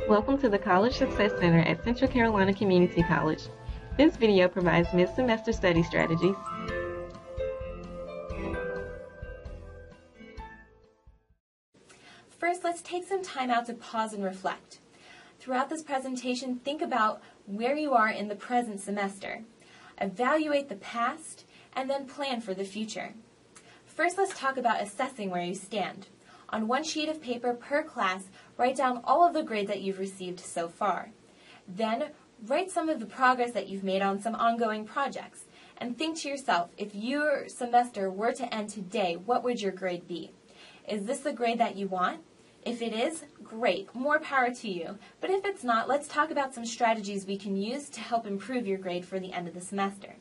Welcome to the College Success Center at Central Carolina Community College. This video provides mid-semester study strategies. First, let's take some time out to pause and reflect. Throughout this presentation, think about where you are in the present semester. Evaluate the past, and then plan for the future. First, let's talk about assessing where you stand. On one sheet of paper per class, write down all of the grades that you've received so far. Then, write some of the progress that you've made on some ongoing projects. And think to yourself, if your semester were to end today, what would your grade be? Is this the grade that you want? If it is, great, more power to you. But if it's not, let's talk about some strategies we can use to help improve your grade for the end of the semester.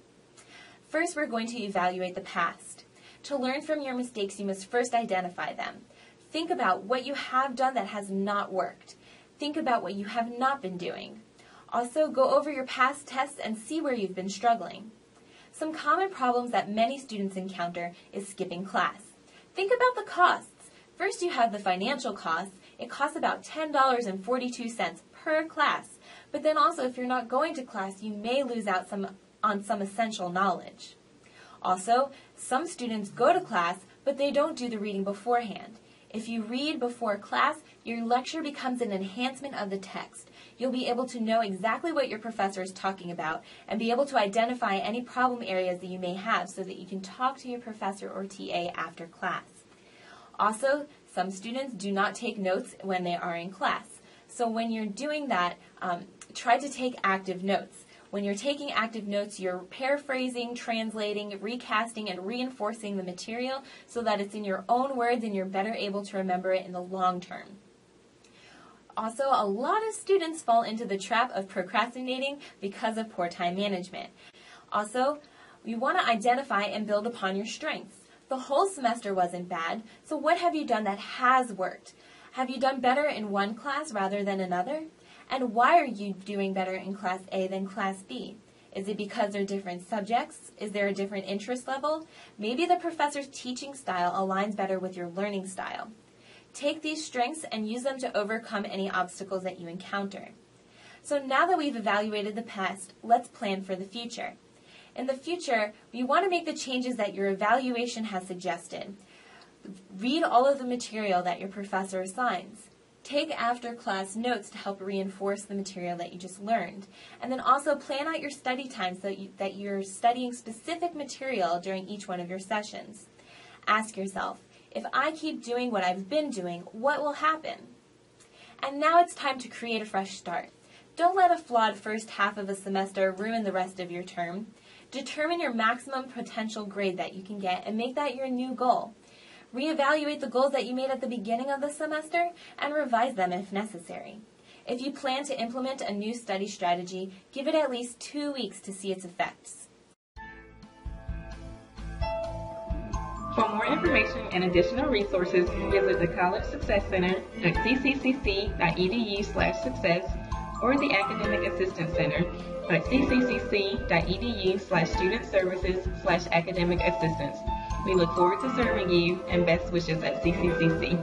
First, we're going to evaluate the past. To learn from your mistakes, you must first identify them. Think about what you have done that has not worked. Think about what you have not been doing. Also, go over your past tests and see where you've been struggling. Some common problems that many students encounter is skipping class. Think about the costs. First, you have the financial costs. It costs about $10.42 per class. But then also, if you're not going to class, you may lose out on some essential knowledge. Also, some students go to class, but they don't do the reading beforehand. If you read before class, your lecture becomes an enhancement of the text. You'll be able to know exactly what your professor is talking about and be able to identify any problem areas that you may have so that you can talk to your professor or TA after class. Also, some students do not take notes when they are in class. So when you're doing that, try to take active notes. When you're taking active notes, you're paraphrasing, translating, recasting, and reinforcing the material so that it's in your own words and you're better able to remember it in the long term. Also, a lot of students fall into the trap of procrastinating because of poor time management. Also, you want to identify and build upon your strengths. The whole semester wasn't bad, so what have you done that has worked? Have you done better in one class rather than another? And why are you doing better in Class A than Class B? Is it because they're different subjects? Is there a different interest level? Maybe the professor's teaching style aligns better with your learning style. Take these strengths and use them to overcome any obstacles that you encounter. So now that we've evaluated the past, let's plan for the future. In the future, we want to make the changes that your evaluation has suggested. Read all of the material that your professor assigns. Take after-class notes to help reinforce the material that you just learned. And then also plan out your study time so that you're studying specific material during each one of your sessions. Ask yourself, if I keep doing what I've been doing, what will happen? And now it's time to create a fresh start. Don't let a flawed first half of a semester ruin the rest of your term. Determine your maximum potential grade that you can get and make that your new goal. Reevaluate the goals that you made at the beginning of the semester and revise them if necessary. If you plan to implement a new study strategy, give it at least 2 weeks to see its effects. For more information and additional resources, visit the College Success Center at cccc.edu/success or the Academic Assistance Center at ccccc.edu/student-services/academic assistance. We look forward to serving you, and best wishes at CCCC.